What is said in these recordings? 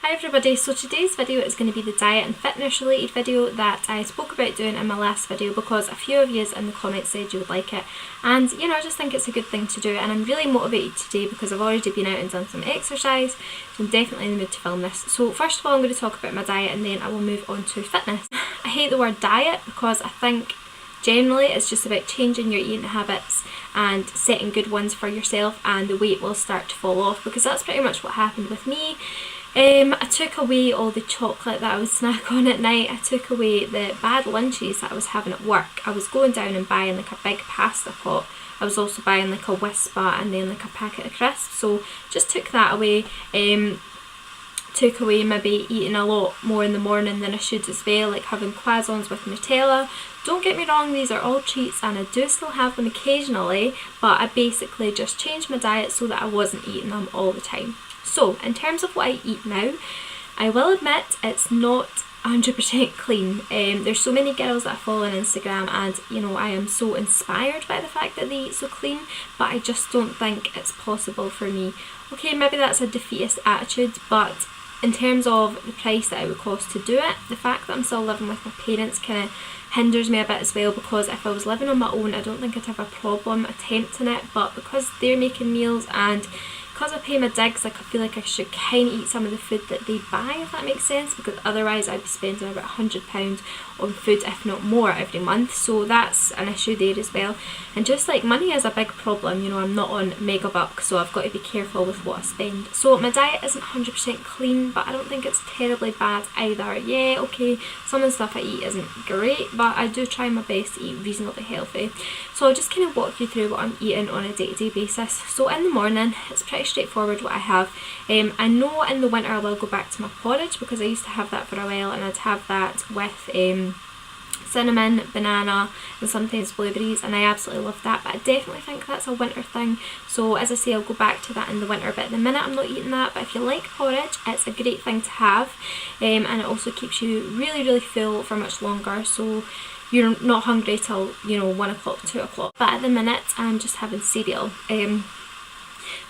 Hi everybody, so today's video is going to be the diet and fitness related video that I spoke about doing in my last video because a few of you in the comments said you would like it, and you know, I just think it's a good thing to do, and I'm really motivated today because I've already been out and done some exercise, so I'm definitely in the mood to film this. So first of all I'm going to talk about my diet and then I will move on to fitness. I hate the word diet because I think generally it's just about changing your eating habits and setting good ones for yourself, and the weight will start to fall off, because that's pretty much what happened with me. I took away all the chocolate that I would snack on at night. I took away the bad lunches that I was having at work. I was going down and buying like a big pasta pot. I was also buying like a Whisper and then like a packet of crisps, so just took that away. Took away maybe eating a lot more in the morning than I should as well, like having croissants with Nutella. Don't get me wrong, these are all treats and I do still have them occasionally, but I basically just changed my diet so that I wasn't eating them all the time. So in terms of what I eat now, I will admit it's not 100% clean. There's so many girls that I follow on Instagram, and you know, I am so inspired by the fact that they eat so clean, but I just don't think it's possible for me. Okay, maybe that's a defeatist attitude, but in terms of the price that it would cost to do it, the fact that I'm still living with my parents kind of hinders me a bit as well, because if I was living on my own I don't think I'd have a problem attempting it, but because they're making meals and because I pay my digs, like I feel like I should kind of eat some of the food that they buy, if that makes sense, because otherwise I'd be spending about £100 on food, if not more, every month. So that's an issue there as well. And just like money is a big problem, you know, I'm not on Megabuck, so I've got to be careful with what I spend. So my diet isn't 100% clean, but I don't think it's terribly bad either. Yeah, okay, some of the stuff I eat isn't great, but I do try my best to eat reasonably healthy. So I'll just kind of walk you through what I'm eating on a day-to-day basis. So in the morning, it's pretty straightforward what I have. I know in the winter I will go back to my porridge, because I used to have that for a while, and I'd have that with cinnamon, banana and sometimes blueberries, and I absolutely love that, but I definitely think that's a winter thing. So as I say, I'll go back to that in the winter, but at the minute I'm not eating that. But if you like porridge, it's a great thing to have, and it also keeps you really full for much longer, so you're not hungry till, you know, 1 o'clock, 2 o'clock. But at the minute I'm just having cereal.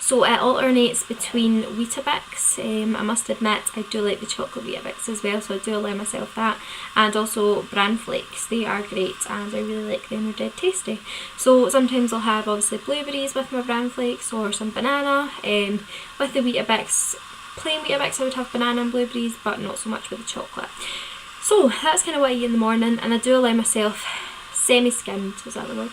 So it alternates between Weetabix. I must admit I do like the chocolate Weetabix as well, so I do allow myself that, and also bran flakes. They are great and I really like them, they're dead tasty. So sometimes I'll have obviously blueberries with my bran flakes, or some banana. With the Weetabix, plain Weetabix, I would have banana and blueberries, but not so much with the chocolate. So that's kind of what I eat in the morning, and I do allow myself semi-skimmed, is that the word?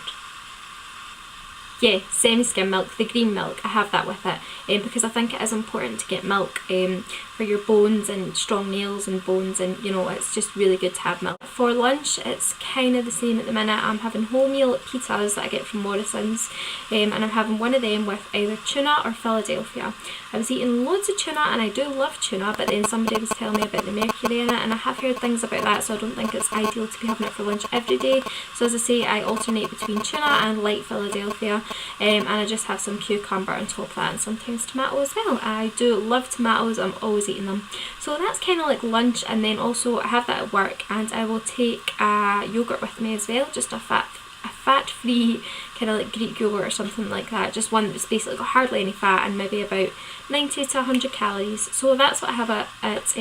Yeah, semi-skim milk, the green milk, I have that with it, because I think it is important to get milk for your bones and strong nails and bones, and you know, it's just really good to have milk. For lunch it's kind of the same at the minute. I'm having wholemeal pitas that I get from Morrison's, and I'm having one of them with either tuna or Philadelphia. I was eating loads of tuna and I do love tuna, but then somebody was telling me about the mercury in it, and I have heard things about that, so I don't think it's ideal to be having it for lunch every day. So as I say, I alternate between tuna and light Philadelphia, and I just have some cucumber on top of that, and sometimes tomato as well. I do love tomatoes, I'm always eating them. So that's kind of like lunch, and then also I have that at work, and I will take a yogurt with me as well, just a fat-free kind of like Greek yogurt or something like that, just one that's basically got hardly any fat and maybe about 90 to 100 calories. So that's what I have at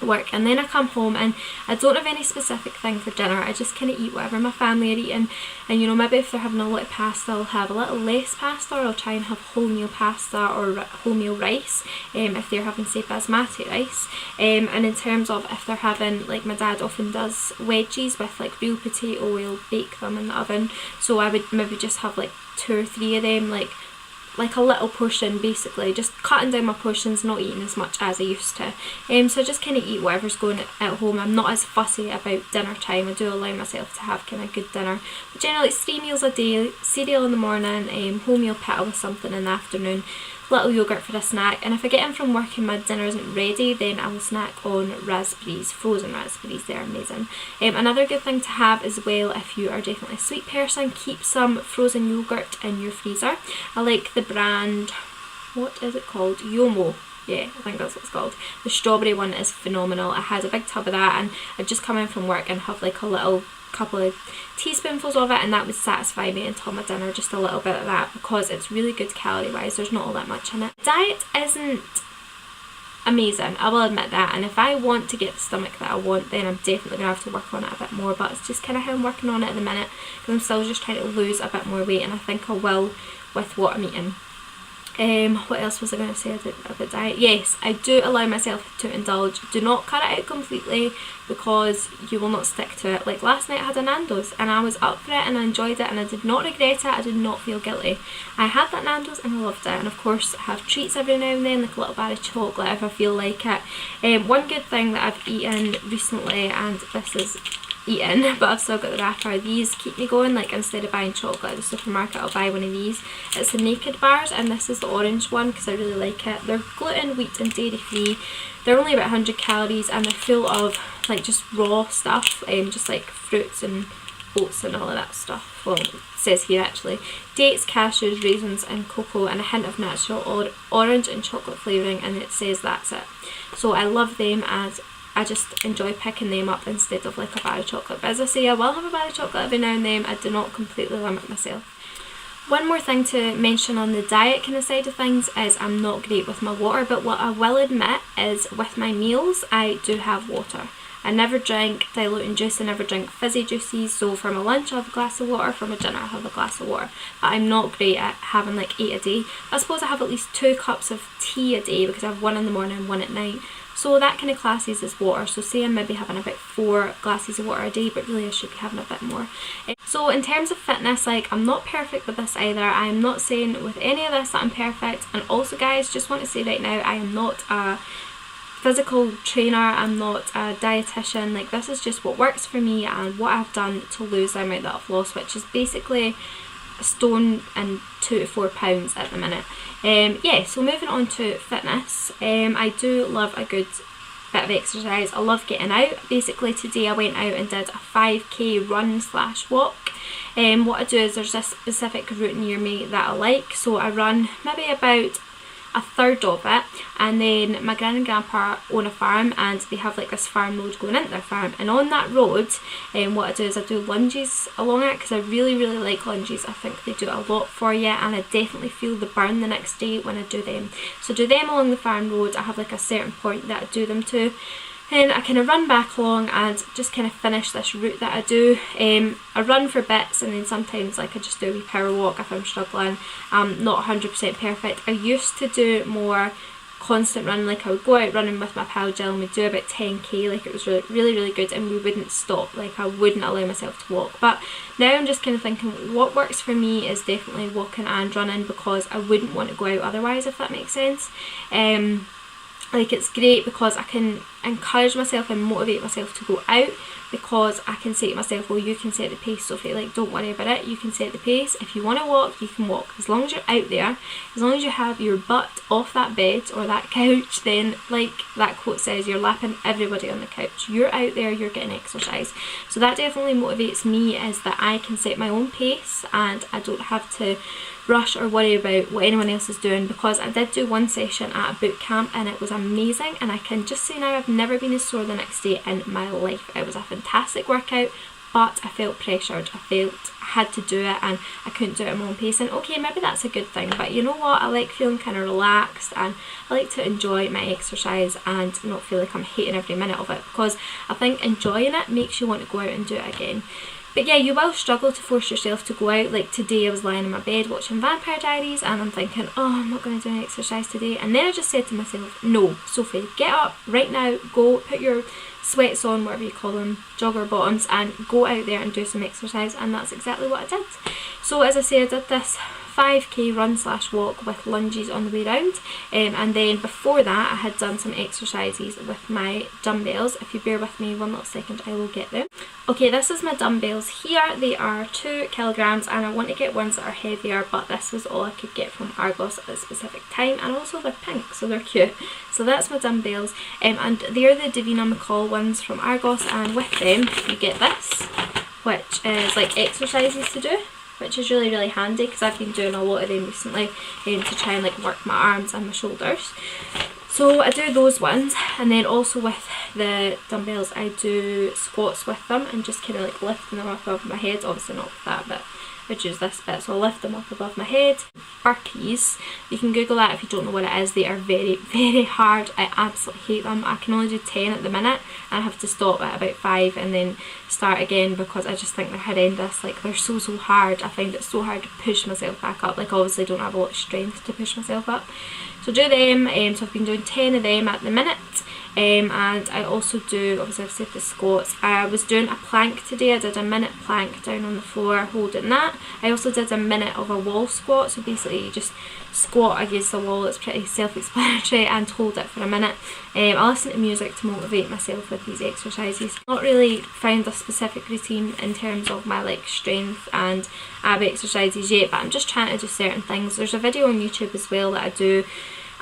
work, and then I come home and I don't have any specific thing for dinner. I just kind of eat whatever my family are eating, and you know, maybe if they're having a lot of pasta I'll have a little less pasta, or I'll try and have wholemeal pasta or wholemeal rice, if they're having say basmati rice, and in terms of if they're having, like my dad often does wedges with like real potato, we'll bake them in the oven, so I would maybe just have like 2 or 3 of them, like a little portion, basically just cutting down my portions, not eating as much as I used to. So I just kind of eat whatever's going at home. I'm not as fussy about dinner time. I do allow myself to have kind of good dinner, but generally it's 3 meals a day: cereal in the morning, wholemeal pita with something in the afternoon, little yogurt for a snack, and if I get in from work and my dinner isn't ready, then I will snack on raspberries, frozen raspberries. They're amazing. Another good thing to have as well, if you are definitely a sweet person, keep some frozen yogurt in your freezer. I like the brand, what is it called? Yomo. Yeah, I think that's what it's called. The strawberry one is phenomenal. I had a big tub of that, and I'd just come in from work and have like a little couple of teaspoonfuls of it, and that would satisfy me until my dinner, just a little bit of that, because it's really good calorie wise. There's not all that much in it. Diet isn't amazing, I will admit that. And if I want to get the stomach that I want, then I'm definitely going to have to work on it a bit more. But it's just kind of how I'm working on it at the minute, because I'm still just trying to lose a bit more weight, and I think I will with what I'm eating. What else was I going to say about diet? Yes, I do allow myself to indulge. Do not cut it out completely, because you will not stick to it. Like last night I had a Nando's and I was up for it and I enjoyed it and I did not regret it. I did not feel guilty. I had that Nando's and I loved it. And of course I have treats every now and then, like a little bar of chocolate if I feel like it. One good thing that I've eaten recently, and this is eaten but I've still got the wrapper, these keep me going. Like instead of buying chocolate at the supermarket, I'll buy one of these. It's the Naked bars, and this is the orange one because I really like it. They're gluten, wheat and dairy free. They're only about 100 calories and they're full of like just raw stuff, just like fruits and oats and all of that stuff. Well, it says here actually dates, cashews, raisins and cocoa, and a hint of natural orange and chocolate flavouring, and it says that's it. So I love them, and I just enjoy picking them up instead of like a bar of chocolate. But as I say, I will have a bar of chocolate every now and then. I do not completely limit myself. One more thing to mention on the diet kind of side of things is I'm not great with my water, but what I will admit is with my meals I do have water. I never drink diluting juice, I never drink fizzy juices, so for my lunch I have a glass of water, for my dinner I have a glass of water. But I'm not great at having like 8 a day. I suppose I have at least 2 cups of tea a day because I have one in the morning and one at night. So that kind of classes as water. So say I'm maybe having about 4 glasses of water a day, but really I should be having a bit more. So in terms of fitness, like I'm not perfect with this either. I am not saying with any of this that I'm perfect. And also guys, just want to say right now, I am not a physical trainer, I'm not a dietitian. Like this is just what works for me and what I've done to lose the amount that I've lost, which is basically a stone and 2 to 4 pounds at the minute. Yeah, so moving on to fitness, I do love a good bit of exercise. I love getting out. Basically today I went out and did a 5k run / walk. What I do is there's this specific route near me that I like, so I run maybe about a third of it, and then my gran and grandpa own a farm and they have like this farm road going into their farm, and on that road what I do is I do lunges along it because I really like lunges. I think they do a lot for you, and I definitely feel the burn the next day when I do them. So do them along the farm road. I have like a certain point that I do them to, and I kind of run back along and just kind of finish this route that I do. I run for bits, and then sometimes like I just do a wee power walk if I'm struggling. I'm not 100% perfect. I used to do more constant running, like I would go out running with my pal Jill and we'd do about 10k, like it was really good, and we wouldn't stop. Like I wouldn't allow myself to walk. But now I'm just kind of thinking what works for me is definitely walking and running, because I wouldn't want to go out otherwise, if that makes sense. Like it's great because I can encourage myself and motivate myself to go out, because I can say to myself, well, you can set the pace, Sophie, like don't worry about it, you can set the pace. If you want to walk, you can walk. As long as you're out there, as long as you have your butt off that bed or that couch, then like that quote says, you're lapping everybody on the couch. You're out there, you're getting exercise. So that definitely motivates me, is that I can set my own pace and I don't have to rush or worry about what anyone else is doing. Because I did do one session at a boot camp and it was amazing, and I can just say now I've never been as sore the next day in my life. It was a fantastic workout, but I felt pressured. I felt I had to do it and I couldn't do it at my own pace. And okay, maybe that's a good thing, but you know what, I like feeling kind of relaxed and I like to enjoy my exercise and not feel like I'm hating every minute of it, because I think enjoying it makes you want to go out and do it again. But yeah, you will struggle to force yourself to go out. Like today I was lying in my bed watching Vampire Diaries and I'm thinking, oh, I'm not going to do any exercise today. And then I just said to myself, no, Sophie, get up right now, go put your sweats on, whatever you call them, jogger bottoms, and go out there and do some exercise. And that's exactly what I did. So as I say, I did this 5k run / walk with lunges on the way round, and then before that I had done some exercises with my dumbbells. If you bear with me 1 little second, I will get them. Okay, this is my dumbbells here. They are 2 kilograms and I want to get ones that are heavier, but this was all I could get from Argos at a specific time, and also they're pink, so they're cute. So that's my dumbbells, and they're the Davina McCall ones from Argos, and with them you get this, which is like exercises to do, which is really handy because I've been doing a lot of them recently to try and like work my arms and my shoulders. So I do those ones, and then also with the dumbbells I do squats with them and just kind of like lifting them up above my head. Obviously not with that, but which is this bit, so I'll lift them up above my head. Burpees, you can Google that if you don't know what it is. They are very, very hard. I absolutely hate them. I can only do 10 at the minute, and I have to stop at about 5 and then start again because I just think they're horrendous. Like, they're so hard. I find it so hard to push myself back up. Like, obviously I don't have a lot of strength to push myself up. So do them, so I've been doing 10 of them at the minute. And I also do, obviously I've said the squats. I was doing a plank today. I did a minute plank down on the floor holding that. I also did a minute of a wall squat, so basically you just squat against the wall. It's pretty self-explanatory, and hold it for a minute. I listen to music to motivate myself with these exercises. Not really found a specific routine in terms of my like strength and ab exercises yet, but I'm just trying to do certain things. There's a video on YouTube as well that I do,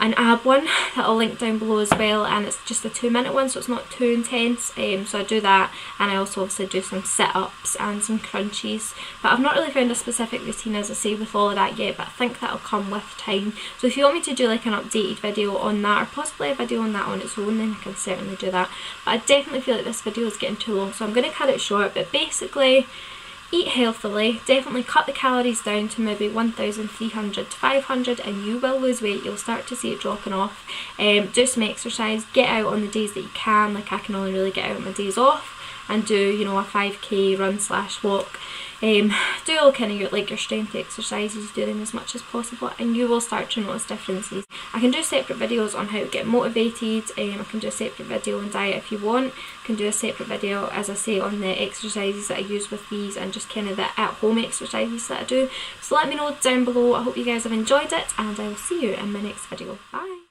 an ab one that I'll link down below as well, and it's just a 2-minute one, so it's not too intense. So I do that, and I also obviously do some sit-ups and some crunchies, but I've not really found a specific routine, as I say, with all of that yet, but I think that'll come with time. So if you want me to do like an updated video on that, or possibly a video on that on its own, then I can certainly do that. But I definitely feel like this video is getting too long, so I'm going to cut it short. But basically, eat healthily, definitely cut the calories down to maybe 1,300 to 500 and you will lose weight. You'll start to see it dropping off. Do some exercise, get out on the days that you can. Like, I can only really get out on my days off and do, you know, a 5k run / walk. Do all kind of your strength exercises, do them as much as possible, and you will start to notice differences. I can do separate videos on how to get motivated. I can do a separate video on diet if you want. I can do a separate video, as I say, on the exercises that I use with these and just kind of the at-home exercises that I do. So let me know down below. I hope you guys have enjoyed it, and I will see you in my next video. Bye!